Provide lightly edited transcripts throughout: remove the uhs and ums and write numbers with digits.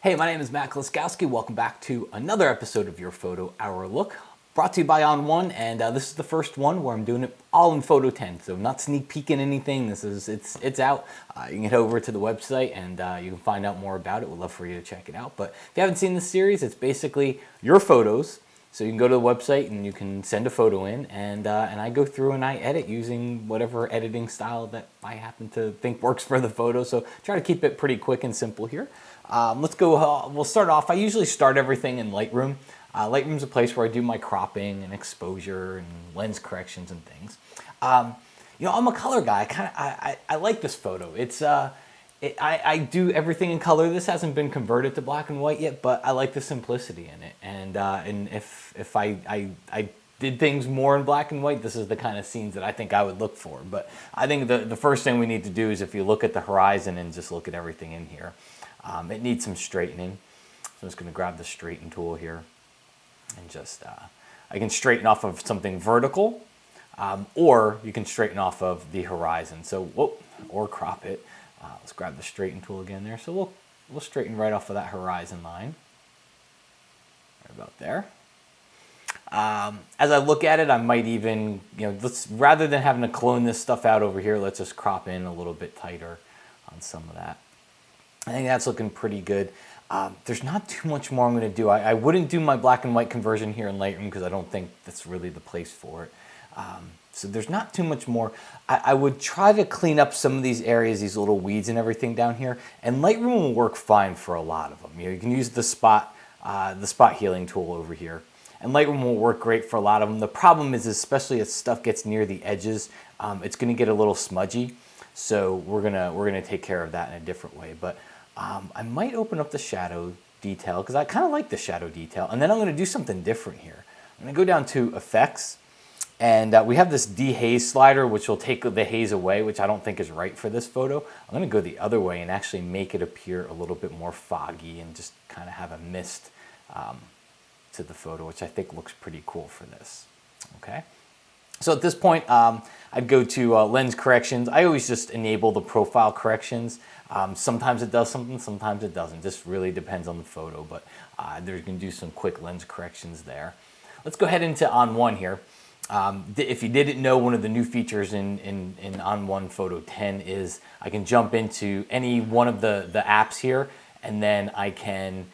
Hey, my name is Matt Kloskowski. Welcome back to another episode of Your Photo Hour Look, brought to you by On1, and this is the first one where I'm doing it all in Photo 10, so I'm not sneak peeking anything. It's out. You can head over to the website and you can find out more about it. We'd love for you to check it out. But if you haven't seen this series, it's basically your photos. So you can go to the website and you can send a photo in, and I go through and I edit using whatever editing style that I happen to think works for the photo. So try to keep it pretty quick and simple here. Let's go. We'll start off. I usually start everything in Lightroom. Lightroom's a place where I do my cropping and exposure and lens corrections and things. I'm a color guy. I like this photo. I do everything in color. This hasn't been converted to black and white yet, but I like the simplicity in it. And if I did things more in black and white, this is the kind of scenes that I think I would look for. But I think the first thing we need to do is if you look at the horizon and just look at everything in here, it needs some straightening. So I'm just going to grab the straighten tool here and just I can straighten off of something vertical, or you can straighten off of the horizon. So or crop it. Let's grab the straighten tool again there. So we'll straighten right off of that horizon line. Right about there. As I look at it, I might even, rather than having to clone this stuff out over here, let's just crop in a little bit tighter on some of that. I think that's looking pretty good. There's not too much more I'm going to do. I wouldn't do my black and white conversion here in Lightroom because I don't think that's really the place for it. So there's not too much more. I would try to clean up some of these areas, these little weeds and everything down here, and Lightroom will work fine for a lot of them. You can use the spot healing tool over here, and Lightroom will work great for a lot of them. The problem is, especially as stuff gets near the edges, it's going to get a little smudgy. So we're gonna take care of that in a different way. But I might open up the shadow detail because I kind of like the shadow detail, and then I'm going to do something different here. I'm going to go down to effects. And we have this dehaze slider, which will take the haze away, which I don't think is right for this photo. I'm going to go the other way and actually make it appear a little bit more foggy and just kind of have a mist to the photo, which I think looks pretty cool for this. Okay. So at this point, I'd go to lens corrections. I always just enable the profile corrections. Sometimes it does something, sometimes it doesn't. Just really depends on the photo, but there's going to do some quick lens corrections there. Let's go ahead into On1 here. If you didn't know, one of the new features in On1 Photo 10 is I can jump into any one of the apps here, and then I can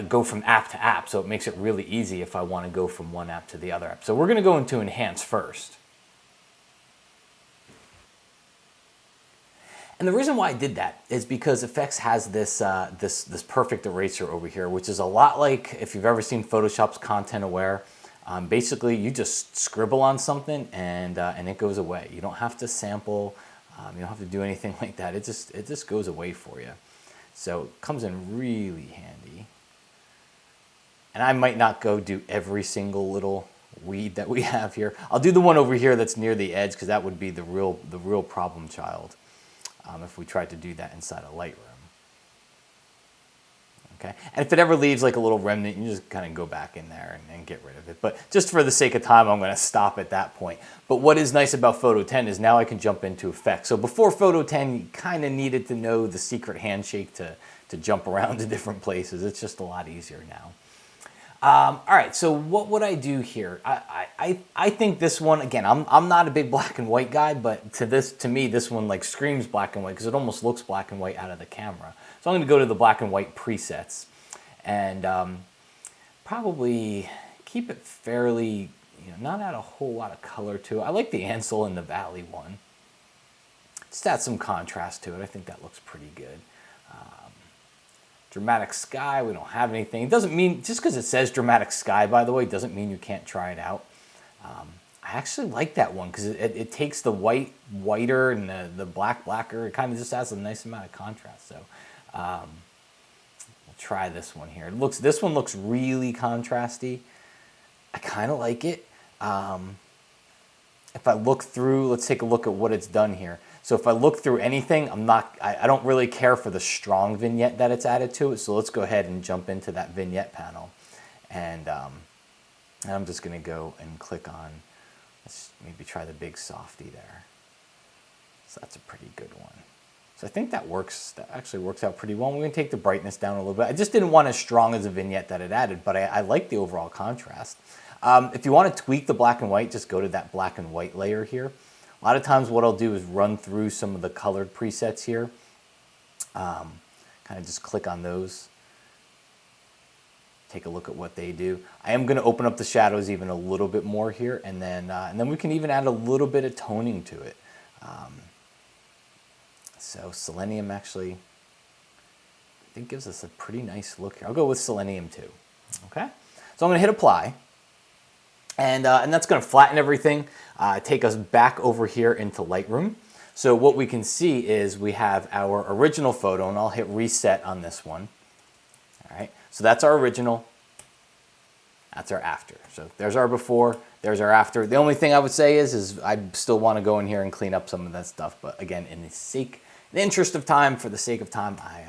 go from app to app. So it makes it really easy if I want to go from one app to the other app. So we're going to go into Enhance first. And the reason why I did that is because Effects has this perfect eraser over here, which is a lot like if you've ever seen Photoshop's Content Aware. Basically, you just scribble on something and it goes away. You don't have to sample. You don't have to do anything like that. It just goes away for you. So it comes in really handy. And I might not go do every single little weed that we have here. I'll do the one over here that's near the edge because that would be the real problem child if we tried to do that inside of Lightroom. Okay. And if it ever leaves like a little remnant, you just kind of go back in there and get rid of it. But just for the sake of time, I'm going to stop at that point. But what is nice about Photo 10 is now I can jump into effects. So before Photo 10, you kind of needed to know the secret handshake to jump around to different places. It's just a lot easier now. All right, so what would I do here? I think this one, again, I'm not a big black and white guy, but to me, this one like screams black and white because it almost looks black and white out of the camera. So I'm going to go to the black and white presets and probably keep it fairly, not add a whole lot of color to it. I like the Ansel and the Valley one. Just add some contrast to it. I think that looks pretty good. Dramatic Sky, we don't have anything. It doesn't mean, just because it says Dramatic Sky, by the way, doesn't mean you can't try it out. I actually like that one because it takes the whiter and the blacker. It kind of just has a nice amount of contrast. So we'll try this one here. This one looks really contrasty. I kind of like it. If I look through, let's take a look at what it's done here. So if I look through anything, I don't really care for the strong vignette that it's added to it. So let's go ahead and jump into that vignette panel. And I'm just going to go and click on, let's maybe try the big softy there. So that's a pretty good one. So I think that works. That actually works out pretty well. We're going to take the brightness down a little bit. I just didn't want as strong as a vignette that it added, but I like the overall contrast. If you want to tweak the black and white, just go to that black and white layer here. A lot of times what I'll do is run through some of the colored presets here. Kind of just click on those. Take a look at what they do. I am going to open up the shadows even a little bit more here, and then we can even add a little bit of toning to it. So Selenium actually, I think, gives us a pretty nice look here. I'll go with Selenium too. Okay, so I'm going to hit apply, and that's going to flatten everything, take us back over here into Lightroom. So what we can see is we have our original photo, and I'll hit reset on this one. All right, so that's our original, that's our after. So there's our before, there's our after. The only thing I would say is I still want to go in here and clean up some of that stuff, but again, in the interest of time, for the sake of time, I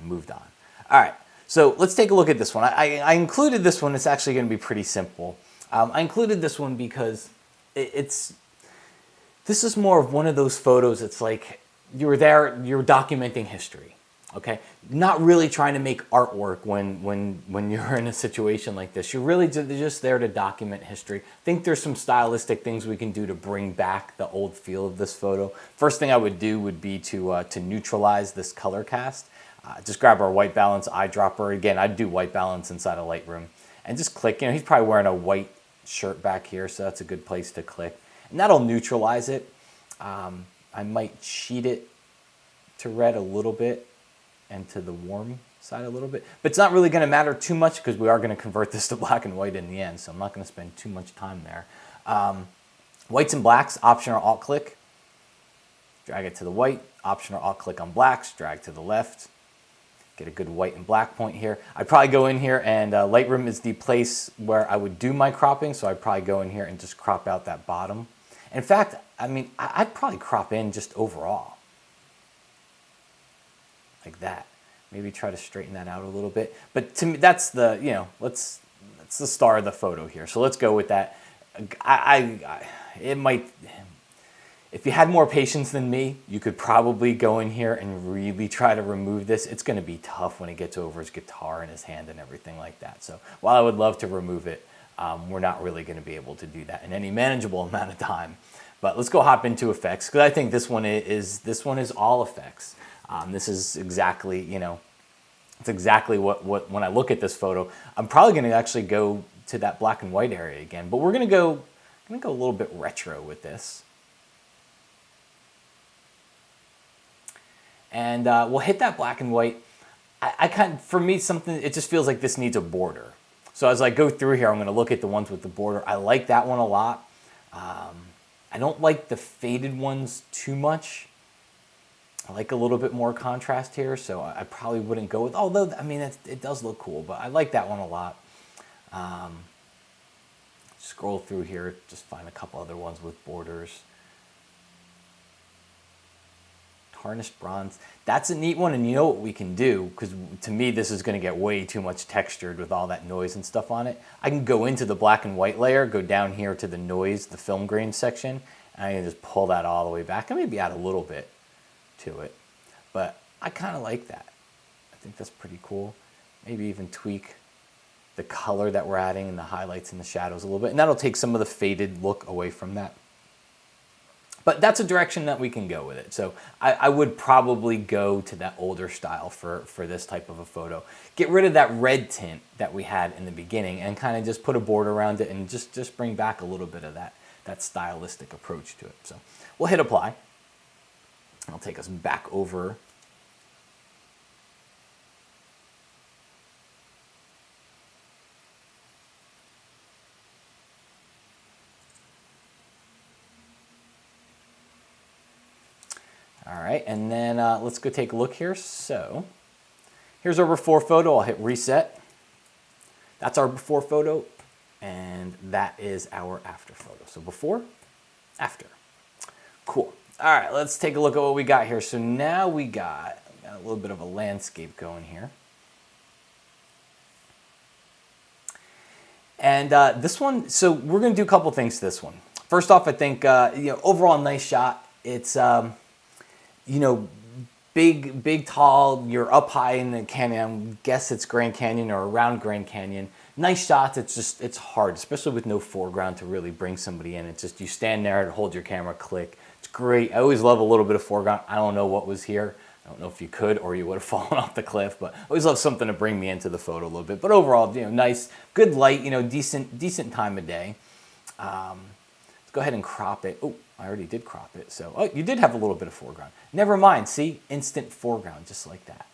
moved on. All right, so let's take a look at this one. I included this one. It's actually going to be pretty simple. I included this one because this is more of one of those photos. It's like you were there, you're documenting history. Okay, not really trying to make artwork when you're in a situation like this. You're really just there to document history. I think there's some stylistic things we can do to bring back the old feel of this photo. First thing I would do would be to neutralize this color cast. Just grab our white balance eyedropper. Again, I'd do white balance inside of Lightroom. And just click. You know, he's probably wearing a white shirt back here, so that's a good place to click. And that'll neutralize it. I might cheat it to red a little bit, and to the warm side a little bit. But it's not really going to matter too much because we are going to convert this to black and white in the end, so I'm not going to spend too much time there. Whites and blacks, Option or Alt click. Drag it to the white, Option or Alt click on blacks, drag to the left. Get a good white and black point here. I'd probably go in here, and Lightroom is the place where I would do my cropping, so I'd probably go in here and just crop out that bottom. In fact, I mean, I'd probably crop in just overall. Like that. Maybe try to straighten that out a little bit. But to me, that's the, you know, that's the star of the photo here. So let's go with that. It might, if you had more patience than me, you could probably go in here and really try to remove this. It's going to be tough when he gets over his guitar in his hand and everything like that. So while I would love to remove it, we're not really going to be able to do that in any manageable amount of time. But let's go hop into effects, because I think this one is all effects. This is exactly, you know, it's exactly what when I look at this photo, I'm probably going to actually go to that black and white area again, but we're going to go a little bit retro with this. And we'll hit that black and white. For me, it just feels like this needs a border. So as I go through here, I'm going to look at the ones with the border. I like that one a lot. I don't like the faded ones too much. I like a little bit more contrast here, so I probably wouldn't go with, although, I mean, it does look cool, but I like that one a lot. Scroll through here, just find a couple other ones with borders. Tarnished bronze, that's a neat one, and you know what we can do, because to me this is going to get way too much textured with all that noise and stuff on it. I can go into the black and white layer, go down here to the noise, the film grain section, and I can just pull that all the way back, and maybe add a little bit to it, but I kind of like that. I think that's pretty cool. Maybe even tweak the color that we're adding and the highlights and the shadows a little bit, and that'll take some of the faded look away from that. But that's a direction that we can go with it. So I would probably go to that older style for this type of a photo. Get rid of that red tint that we had in the beginning and kind of just put a border around it and just bring back a little bit of that stylistic approach to it. So we'll hit apply. I'll take us back over. All right, and then let's go take a look here. So here's our before photo. I'll hit reset. That's our before photo, and that is our after photo. So before, after. Cool. All right, let's take a look at what we got here. So now we got a little bit of a landscape going here. And this one, so we're going to do a couple things to this one. First off, I think, overall nice shot. It's you know, big, tall, you're up high in the canyon. I guess it's Grand Canyon or around Grand Canyon. Nice shots, it's hard, especially with no foreground to really bring somebody in. It's just, you stand there and hold your camera, click. It's great. I always love a little bit of foreground. I don't know what was here. I don't know if you could or you would have fallen off the cliff, but I always love something to bring me into the photo a little bit. But overall, nice, good light, decent time of day. Let's go ahead and crop it. Oh, I already did crop it. So, oh, you did have a little bit of foreground. Never mind. See, instant foreground, just like that.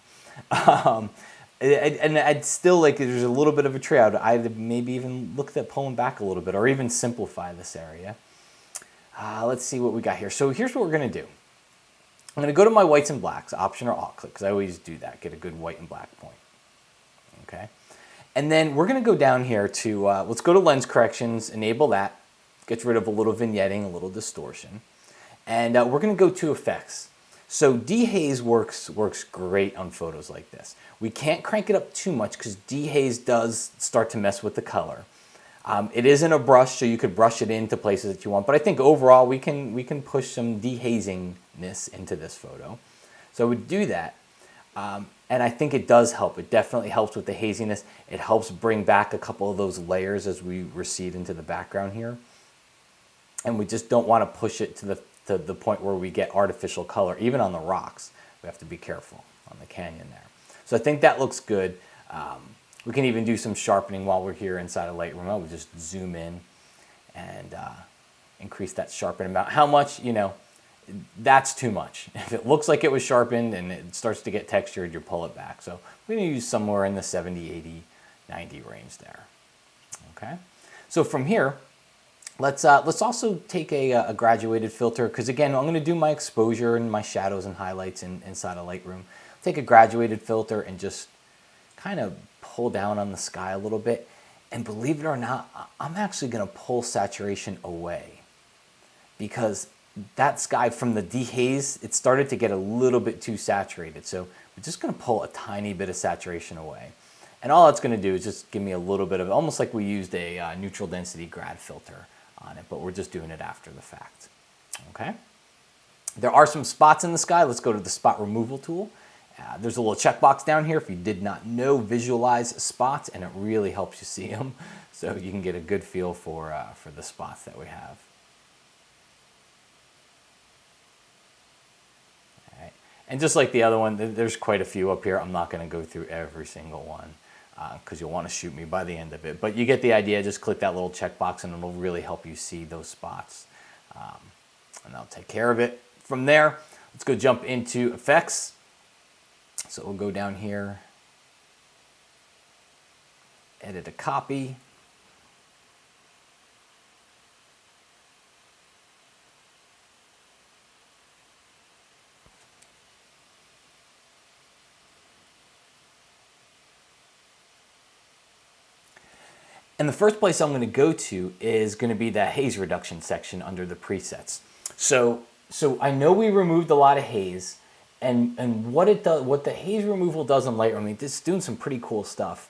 And I'd still like, there's a little bit of a tree. I'd maybe even look at pulling back a little bit or even simplify this area. Let's see what we got here. So here's what we're going to do. I'm going to go to my whites and blacks, Option or Alt click, because I always do that, get a good white and black point. Okay. And then we're going to go down here to, let's go to lens corrections, enable that, gets rid of a little vignetting, a little distortion. And we're going to go to effects. So dehaze works great on photos like this. We can't crank it up too much because dehaze does start to mess with the color. It isn't a brush, so you could brush it into places that you want. But I think overall we can push some dehazingness into this photo. So I would do that. And I think it does help. It definitely helps with the haziness. It helps bring back a couple of those layers as we recede into the background here. And we just don't want to push it to the point where we get artificial color. Even on the rocks, we have to be careful on the canyon there. So I think that looks good. We can even do some sharpening while we're here inside of Lightroom. We'll just zoom in and increase that sharpen amount. How much? That's too much. If it looks like it was sharpened and it starts to get textured, you pull it back. So we're going to use somewhere in the 70, 80, 90 range there. Okay. So from here, let's also take a graduated filter, because again, I'm going to do my exposure and my shadows and highlights inside of Lightroom. Take a graduated filter and just kind of pull down on the sky a little bit. And believe it or not, I'm actually going to pull saturation away, because that sky from the dehaze, it started to get a little bit too saturated. So we're just going to pull a tiny bit of saturation away. And all that's going to do is just give me a little bit of, almost like we used a neutral density grad filter on it, but we're just doing it after the fact. Okay. There are some spots in the sky. Let's go to the spot removal tool. There's a little checkbox down here if you did not know, visualize spots, and it really helps you see them, so you can get a good feel for the spots that we have. All right. And just like the other one, there's quite a few up here. I'm not going to go through every single one because you'll want to shoot me by the end of it, but you get the idea. Just click that little checkbox and it'll really help you see those spots, and I'll take care of it. From there, let's go jump into effects. So we'll go down here, edit a copy. And the first place I'm going to go to is going to be the haze reduction section under the presets. So I know we removed a lot of haze. And what it does, what the haze removal does in Lightroom, I mean, it's doing some pretty cool stuff.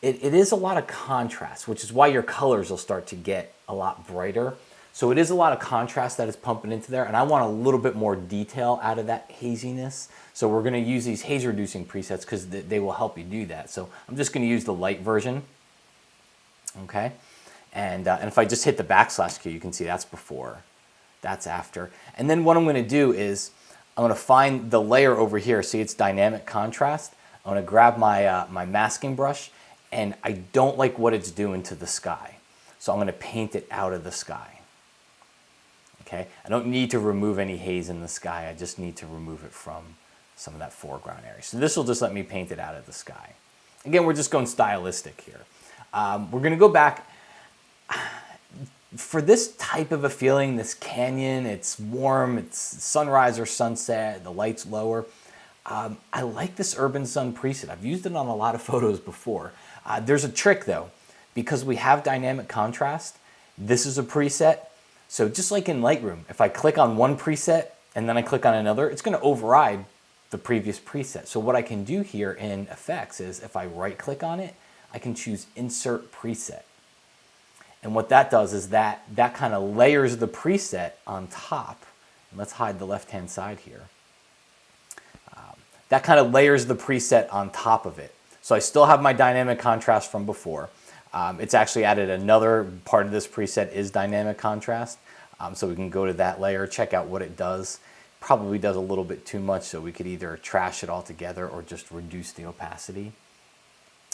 It is a lot of contrast, which is why your colors will start to get a lot brighter. So it is a lot of contrast that is pumping into there, and I want a little bit more detail out of that haziness. So we're going to use these haze reducing presets because they will help you do that. So I'm just going to use the light version. Okay, and if I just hit the backslash key, you can see that's before, that's after. And then what I'm going to do is I'm going to find the layer over here. See, it's dynamic contrast. I'm going to grab my, my masking brush, and I don't like what it's doing to the sky. So I'm going to paint it out of the sky. Okay, I don't need to remove any haze in the sky. I just need to remove it from some of that foreground area. So this will just let me paint it out of the sky. Again, we're just going stylistic here. We're going to go back. For this type of a feeling, this canyon, it's warm, it's sunrise or sunset, the light's lower. I like this Urban Sun preset. I've used it on a lot of photos before. There's a trick though, because we have dynamic contrast. This is a preset. So just like in Lightroom, if I click on one preset and then I click on another, it's going to override the previous preset. So what I can do here in effects is if I right click on it, I can choose insert preset. And what that does is that kind of layers the preset on top. And let's hide the left-hand side here. that kind of layers the preset on top of it. So I still have my dynamic contrast from before. It's actually added another part of this preset is dynamic contrast. So we can go to that layer, check out what it does. Probably does a little bit too much, so we could either trash it all together or just reduce the opacity.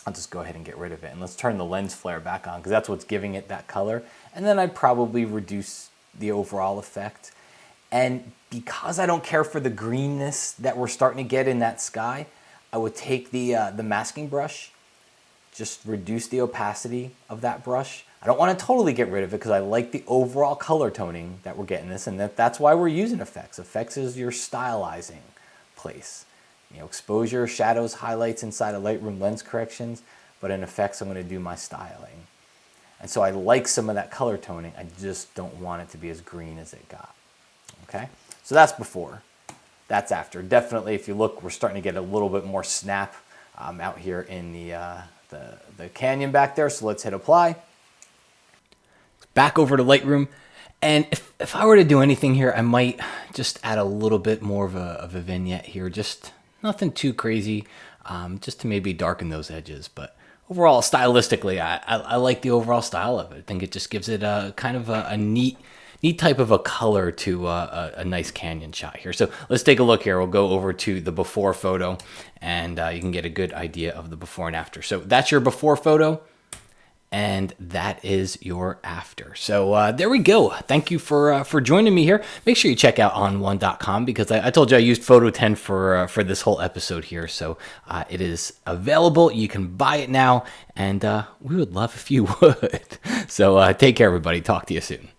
I'll just go ahead and get rid of it. And let's turn the lens flare back on because that's what's giving it that color. And then I'd probably reduce the overall effect. And because I don't care for the greenness that we're starting to get in that sky, I would take the masking brush, just reduce the opacity of that brush. I don't want to totally get rid of it because I like the overall color toning that we're getting this, and that's why we're using effects. Effects is your stylizing place. You know, exposure, shadows, highlights inside of Lightroom, lens corrections, but in effects I'm going to do my styling. And so I like some of that color toning. I just don't want it to be as green as it got. Okay, so that's before. That's after. Definitely, if you look, we're starting to get a little bit more snap out here in the canyon back there. So let's hit apply. Back over to Lightroom. And if I were to do anything here, I might just add a little bit more of a vignette here. Just nothing too crazy, just to maybe darken those edges. But overall, stylistically, I like the overall style of it. I think it just gives it a kind of a neat type of a color to a nice canyon shot here. So let's take a look here. We'll go over to the before photo, and you can get a good idea of the before and after. So that's your before photo, and that is your after. So there we go. Thank you for joining me here. Make sure you check out on1.com because I told you I used Photo 10 for this whole episode here. So it is available. You can buy it now, and we would love if you would. So take care, everybody. Talk to you soon.